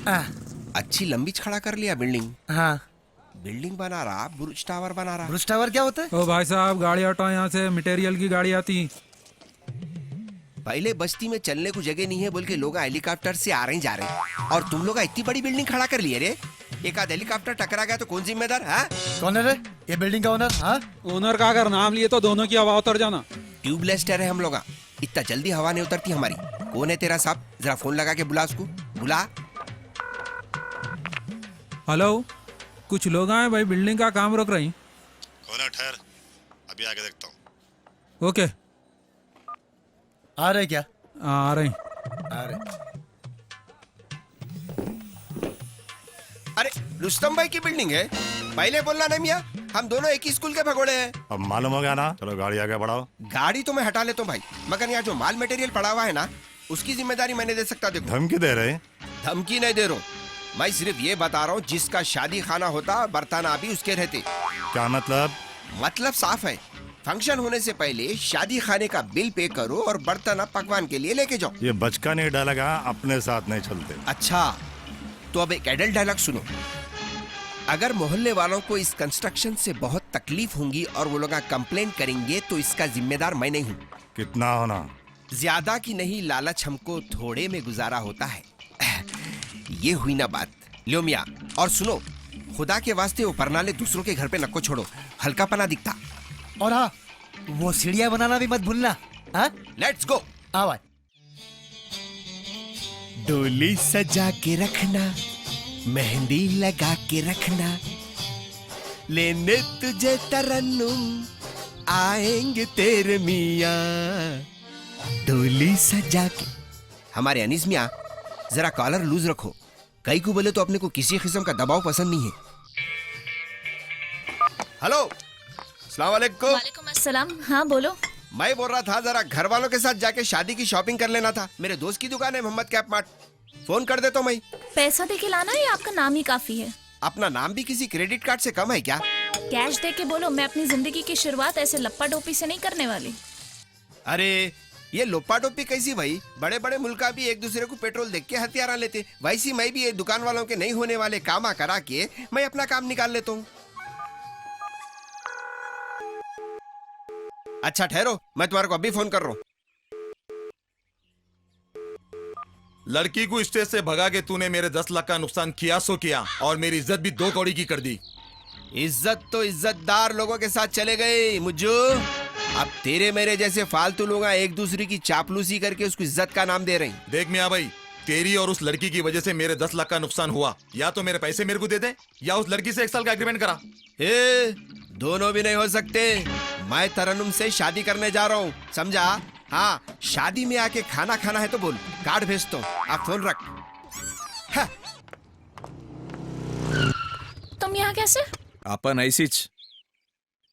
अच्छी लंबी खड़ा कर लिया बिल्डिंग। हाँ, बिल्डिंग बना रहा, बुर्ज टावर बना रहा। ब्रुश टावर क्या होता है? ओ भाई साहब, गाड़ी हटाओ यहाँ से, मटेरियल की गाड़ी आती। पहले बस्ती में चलने को जगह नहीं है बोल के लोग हेलीकॉप्टर से आ रहे जा रहे, और तुम लोग इतनी बड़ी बिल्डिंग खड़ा कर लिए रे। एक आध हेलीकॉप्टर टकरा गया तो कौन जिम्मेदार है? कौन है रे ये बिल्डिंग का ओनर? हाँ, ओनर का अगर नाम लिए तो दोनों की हवा उतर जाना। ट्यूबलेस है हम लोग, इतना जल्दी हवा नहीं उतरती हमारी। कौन है तेरा साहब? जरा फोन लगा के बुला उसको, बुला। हेलो, कुछ लोग आए भाई, बिल्डिंग का काम रोक रही। ओनर ठहर, अभी आके देखता हूँ। ओके, आ रहे क्या? आ रही। आ रहे। अरे रुस्तम भाई की बिल्डिंग है, पहले बोलना नहीं मियां, हम दोनों एक ही स्कूल के भगोड़े हैं। अब मालूम हो गया ना, चलो गाड़ी आगे बढ़ाओ। गाड़ी तो मैं हटा लेता हूँ भाई, मगर यहाँ जो माल मटेरियल पड़ा हुआ है ना, उसकी जिम्मेदारी मैंने दे सकता। देखो, धमकी दे रहे? धमकी नहीं दे रहा हूँ, मैं सिर्फ ये बता रहा हूँ, जिसका शादी खाना होता बर्तन भी उसके रहते। क्या मतलब? मतलब साफ है, फंक्शन होने से पहले शादी खाने का बिल पे करो और बर्तन पकवान के लिए लेके जाओ। ये बचका नहीं डालेगा, अपने साथ नहीं चलते। अच्छा, तो अब एक एडल्ट डायलॉग सुनो। अगर मोहल्ले वालों को इस कंस्ट्रक्शन से बहुत तकलीफ होंगी और वो लोग कंप्लेन करेंगे तो इसका जिम्मेदार मैं नहीं हूँ। कितना होना? ज्यादा की नहीं, लालच हमको थोड़े में गुजारा होता है। ये हुई ना बात। लियो मियाँ, और सुनो, खुदा के वास्ते वो परनाले दूसरों के घर पे नको छोड़ो, हल्का पना दिखता। और हाँ, वो सीढ़ियाँ बनाना भी मत भूलना। हाँ, लेट्स गो। आ भाई। डोली सजा के रखना, मेहंदी लगा के रखना, लेने तुझे तरन्नुम आएंगे तेरे मियाँ। डोली सजा के। हमारे अनीस मियाँ, जरा कॉलर लूज रखो, कई को बोले तो अपने को किसी किस्म का दबाव पसंद नहीं है। हेलो, अस्सलाम वालेकुम। वालेकुम अस्सलाम। हाँ बोलो। मैं बोल रहा था, जरा घर वालों के साथ जाके शादी की शॉपिंग कर लेना था। मेरे दोस्त की दुकान है मोहम्मद कैप मार्ट, फोन कर देता हूँ मैं। पैसा दे के लाना है या आपका नाम ही काफी है? अपना नाम भी किसी क्रेडिट कार्ड से कम है क्या? कैश दे के बोलो, मैं अपनी जिंदगी की शुरुआत ऐसे लप्पा टोपी से नहीं करने वाली। अरे ये लोपा टोपी कैसी भाई? बड़े बड़े मुल्का भी एक दूसरे को पेट्रोल देख के हथियारा लेते, वैसी मैं भी ये दुकान वालों के नहीं होने वाले काम करा के मैं अपना काम निकाल लेता हूँ। अच्छा ठहरो, मैं तुम्हारे को अभी फोन कर रहा हूँ। लड़की को स्टेज से भगा के तूने मेरे 10 लाख का नुकसान किया सो किया, और मेरी इज्जत भी 2 कौड़ी की कर दी। इज्जत तो इज्जतदार लोगों के साथ चले गए मुझे। अब तेरे मेरे जैसे फालतू लोग एक दूसरे की चापलूसी करके उसको इज्जत का नाम दे रहे हैं। देख मियां भाई, तेरी और उस लड़की की वजह से मेरे 10 लाख का नुकसान हुआ। या तो मेरे पैसे मेरे को दे दे, या उस लड़की से 1 साल का एग्रीमेंट करा। दोनों भी नहीं हो सकते। मैं तरन्नुम से शादी करने जा रहा हूँ, समझा? हाँ, शादी में आके खाना खाना है तो बोल, कार्ड भेजता हूँ, आप फोन रख। हाँ। तुम यहाँ कैसे? अपन ऐसीच।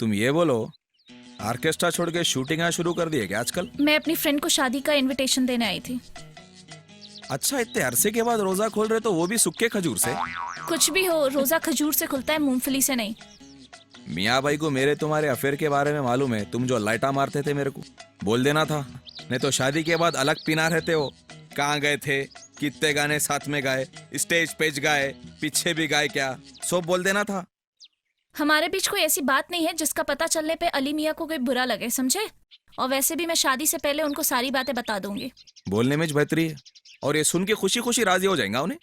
तुम ये बोलो, ऑर्केस्ट्रा छोड़ के शूटिंग शुरू कर दी है क्या आजकल? मैं अपनी फ्रेंड को शादी का इनविटेशन देने आई थी। अच्छा, इतने अरसे के बाद रोजा खोल रहे तो वो भी सूखे खजूर से? कुछ भी हो, रोजा खजूर से खुलता है, मूंगफली से नहीं। मियाँ भाई को मेरे तुम्हारे अफेयर के बारे में मालूम है। तुम जो लाइटा मारते थे मेरे को बोल देना था, नहीं तो शादी के बाद अलग पिना रहते हो। कहाँ गए थे, कितने गाने साथ में गाए, स्टेज पे गाए, पीछे भी गाए, क्या सब बोल देना था। हमारे बीच कोई ऐसी बात नहीं है जिसका पता चलने पे अली मियाँ को कोई बुरा लगे, समझे? और वैसे भी मैं शादी से पहले उनको सारी बातें बता दूंगी। बोलने में बेहतरी है, और ये सुन के खुशी खुशी राजी हो जाएगा उन्हें।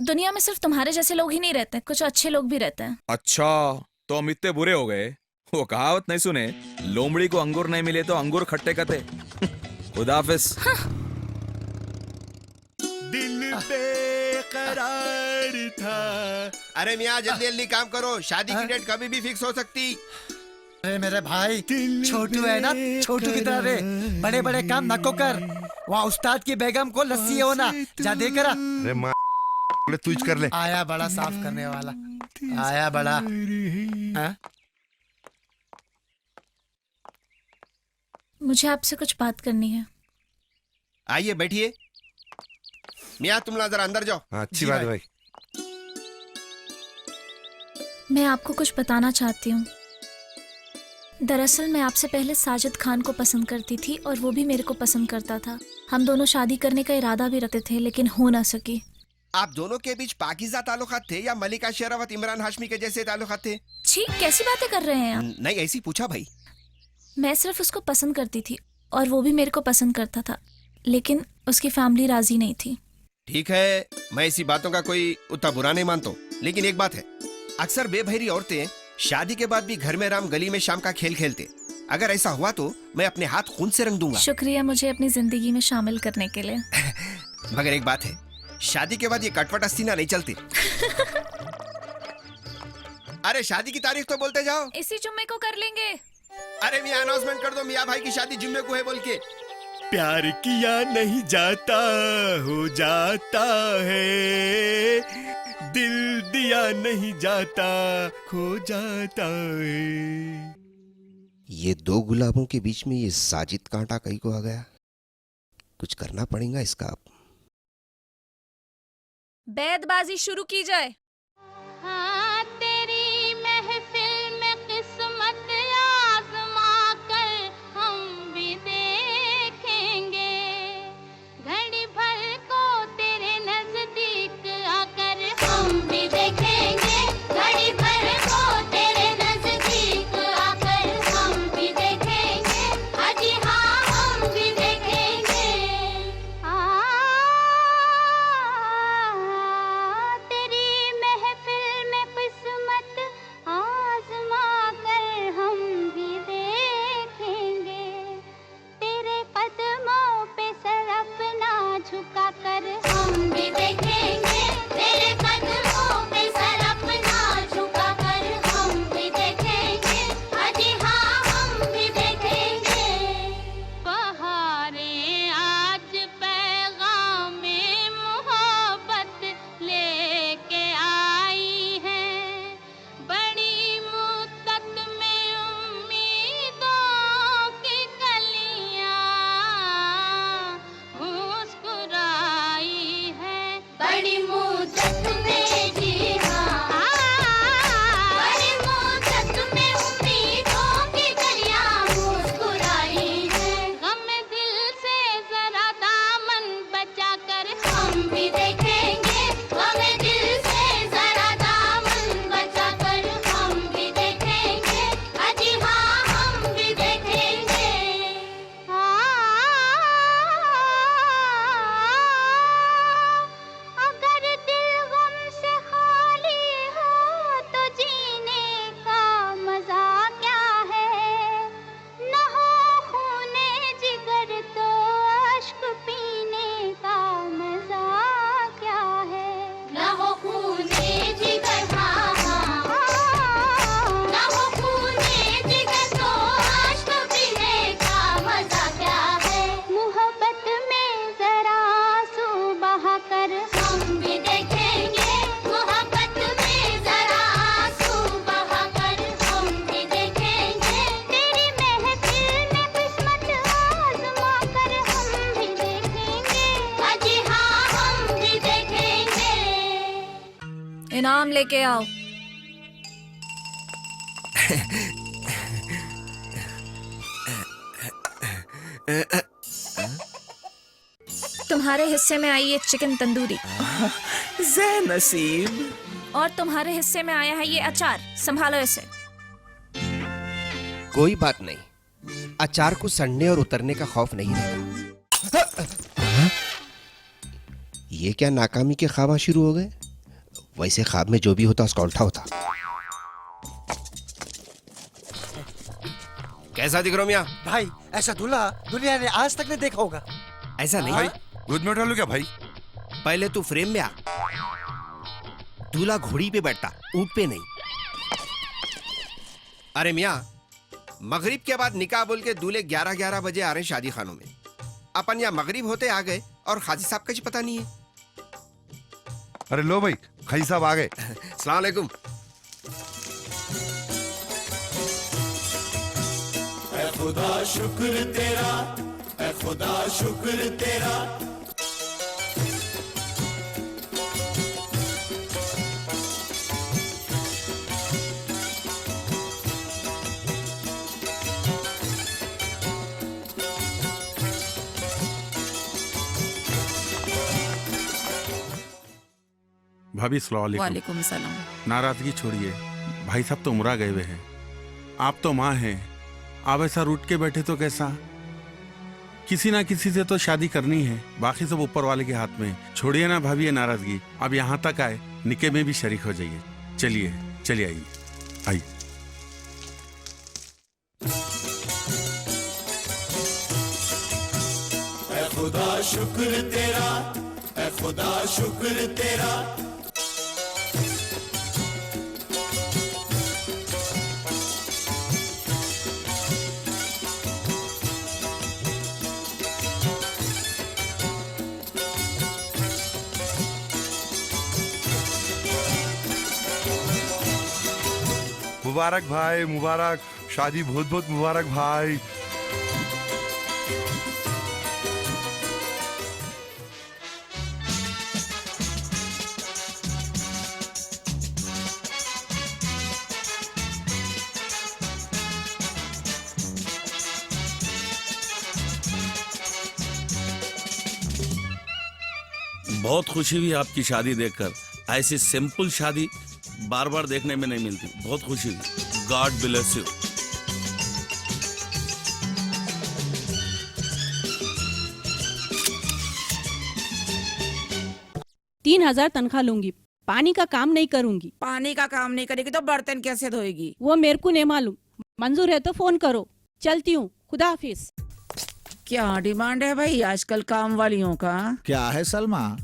दुनिया में सिर्फ तुम्हारे जैसे लोग ही नहीं रहते, कुछ अच्छे लोग भी रहते हैं। अच्छा, तो हम इतने बुरे हो गए? वो कहावत नहीं सुने, लोमड़ी को अंगूर नहीं मिले तो अंगूर खट्टे कते। खुदा हाफिज। हाँ। दिल बेकरार था। अरे मियाँ, जल्दी जल्दी काम करो, शादी की डेट कभी भी फिक्स हो सकती। अरे मेरे भाई, छोटू है ना, छोटू की तरह रे, बड़े बड़े काम नको कर। वहाँ उस्ताद की बेगम को लस्सी हो ना, जा दे करा। अरे माँ, तू कर ले। आया बड़ा साफ करने वाला, आया बड़ा। हाँ? मुझे आपसे कुछ बात करनी है। आइए बैठिए। मियाँ, तुम लोग जरा अंदर जाओ। अच्छी बात है भाई। मैं आपको कुछ बताना चाहती हूँ। दरअसल मैं आपसे पहले साजिद खान को पसंद करती थी और वो भी मेरे को पसंद करता था। हम दोनों शादी करने का इरादा भी रखते थे, लेकिन हो ना सकी। आप दोनों के बीच पाकिजा ताल्लुकात थे या मलिका शेरावत इमरान हाशमी के जैसे ताल्लुकात थे? छी, कैसी बातें कर रहे हैं आप? नहीं, ऐसी पूछा भाई। मैं सिर्फ उसको पसंद करती थी और वो भी मेरे को पसंद करता था, लेकिन उसकी फैमिली राजी नहीं थी। ठीक है, मैं ऐसी बातों का कोई उतना बुरा नहीं मानता, लेकिन एक बात है, अक्सर बेबहरी औरतें शादी के बाद भी घर में राम गली में शाम का खेल खेलते। अगर ऐसा हुआ तो मैं अपने हाथ खून से रंग दूंगा। शुक्रिया मुझे अपनी जिंदगी में शामिल करने के लिए। मगर एक बात है, शादी के बाद ये कटपट अस्तीना नहीं चलती। अरे शादी की तारीख तो बोलते जाओ। इसी जुम्मे को कर लेंगे। अरे मियां अनाउंसमेंट कर दो, मियां भाई की शादी जुम्मे को है बोल के। प्यार किया नहीं जाता, हो जाता है, दिल दिया नहीं जाता, खो जाता है। ये दो गुलाबों के बीच में ये साजिद कांटा कहीं को आ गया। कुछ करना पड़ेगा इसका अब। बैदबाजी शुरू की जाए। हाँ, तेरी महफिल में किस्मत आज़मा कर हम भी देखेंगे, घड़ी भर को तेरे नजदीक आकर हम भी देखेंगे, घड़ी भर को तेरे नजदीक आकर हम भी देखेंगे, अजी हाँ हम भी देखेंगे। तेरी महफिल में किस्मत आज़मा कर हम भी देखेंगे, तेरे कदमों पे सर अपना झुका कर हम भी देखेंगे, तेरे कदमों पे सर अपना झुका कर हम भी देखेंगे, अजी हाँ हम भी देखेंगे। बहारें आज पैगामे मोहब्बत लेके आई हैं, बड़ी मुद्दत में उम्मीदों की कलियां मुस्कुराई हैं, बड़ी मुद्दत में जी हाँ, बड़ी मुद्दत में उम्मीदों की कलियां मुस्कुराई हैं, गम दिल से जरा दामन बचा कर हम भी देखेंगे, गम दिल से जरा दामन बचा कर हम भी देखेंगे, अजी हाँ हम भी देखेंगे। अगर दिल गम से खाली हो तो जीने का मजा क्या है, न हो खूने जिगर तो अश्क पीने का मजा क्या है, न हो खूने जिगर हाँ हाँ, न हो खूने जिगर तो अश्क पीने का मजा क्या है, मोहब्बत में जरा आंसू बहा कर हम भी देखेंगे, मोहब्बत में जरा आंसू बहा कर हम भी देखेंगे, तेरी महफिल में किस्मत आज़मा कर हम भी देखेंगे, अजी हाँ हम भी देखेंगे। इनाम लेके आओ। तुम्हारे हिस्से में आई ये चिकन तंदूरी, ज़े नसीब। और तुम्हारे हिस्से में आया है ये अचार। संभालो इसे। कोई बात नहीं, अचार को सड़ने और उतरने का खौफ नहीं रहेगा। ये क्या नाकामी के ख्वाब शुरू हो गए? वैसे ख्वाब में जो भी होता उसका उल्टा होता। कैसा दिख रहा हूं मियां? भाई ऐसा दूल्हा दुनिया ने आज तक नहीं देखा होगा। ऐसा नहीं भाई दूध में उठा लूं क्या भाई? पहले तू फ्रेम में आ। दूल्हा घोड़ी पे बैठता, ऊंट पे नहीं। अरे मियां, मगरिब के बाद निकाह बोल के दूल्हे 11-11 बजे आ रहे हैं शादी खानों में। अपन यहाँ मगरिब होते आ गए और खाजी साहब का जी पता नहीं है। अरे लो भाई, खाई साहब आ गए। अस्सलाम वालेकुम। खुदा शुक्र तेरा, खुदा शुक्र तेरा, भाभी अस्सलाम वालेकुम। वालेकुम सलाम। नाराजगी छोड़िए, भाई साहब तो उमरा गए हुए हैं, आप तो माँ हैं, आप ऐसा रूठ के बैठे तो कैसा? किसी ना किसी से तो शादी करनी है, बाकी सब ऊपर वाले के हाथ में है। छोड़िए ना भाभी ये नाराजगी, अब यहाँ तक आए, निके में भी शरीक हो जाइए। चलिए चलिए आइए आइए। ऐ खुदा शुक्र तेरा, ऐ खुदा शुक्र तेरा। मुबारक भाई, मुबारक, शादी बहुत बहुत मुबारक भाई। बहुत खुशी हुई आपकी शादी देखकर। ऐसी सिंपल शादी बार बार देखने में नहीं मिलती। बहुत खुशी हुई। God bless you. तीन 3,000 तनख्वाह लूंगी, पानी का काम नहीं करूंगी। पानी का काम नहीं करेगी तो बर्तन कैसे धोएगी? वो मेरे को नहीं मालूम, मंजूर है तो फोन करो। चलती हूँ, खुदा हाफिज। क्या डिमांड है भाई आजकल काम वालियों का? क्या है सलमा,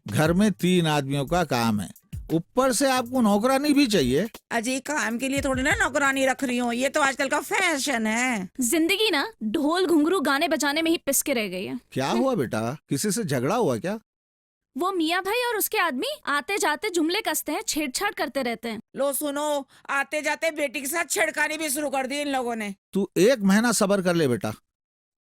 घर में 3 आदमियों का काम है, ऊपर से आपको नौकरानी भी चाहिए। अजी काम के लिए थोड़ी ना नौकरानी रख रही हूँ, ये तो आजकल का फैशन है। जिंदगी ना ढोल घुंघरू गाने बजाने में ही पिस के रह गई है। क्या हुआ बेटा, किसी से झगड़ा हुआ क्या? वो मियाँ भाई और उसके आदमी आते जाते जुमले कसते हैं, छेड़छाड़ करते रहते हैं। लो सुनो, आते जाते बेटी के साथ छेड़खानी भी शुरू कर दी इन लोगों ने। तू 1 महीना सब्र कर ले बेटा,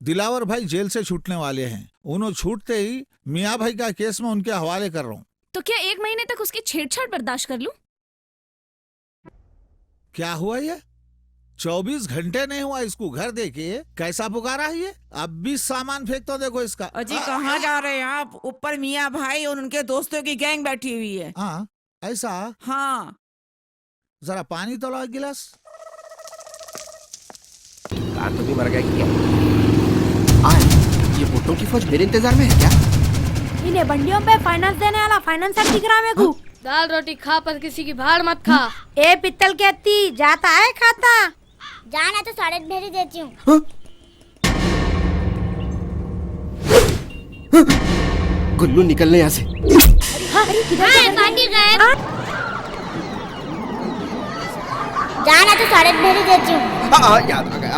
दिलावर भाई जेल से छूटने वाले हैं, उन्होंने छूटते ही मियाँ भाई का केस में उनके हवाले कर रहा हूँ। तो क्या 1 महीने तक उसकी छेड़छाड़ बर्दाश्त कर लूं? क्या हुआ ये? 24 घंटे नहीं हुआ इसको घर देके कैसा पुकारा है ये? अब भी सामान फेंक तो देखो इसका। अजी कहाँ जा रहे हैं आप? ऊपर मियाँ भाई और उनके दोस्तों की गैंग बैठी हुई है। हाँ ऐसा? हाँ। जरा पानी तो लो, एक गिलास। तो भी मर गया क्या? ये भुट्टो की फौज मेरे इंतजार में है क्या? इन्हें बंडियों पे फाइनेंस देने वाला फाइनेंसर दिख रहा मेरे को। दाल रोटी खा पर किसी की भाड़ मत खा। ए पित्तल के अत्ती जाता है खाता। जाना तो 2.5 भेज देती हूँ। गुल्लू निकलने यहाँ से। जाना तो 2.5 भेज देती हूँ। याद आ गया।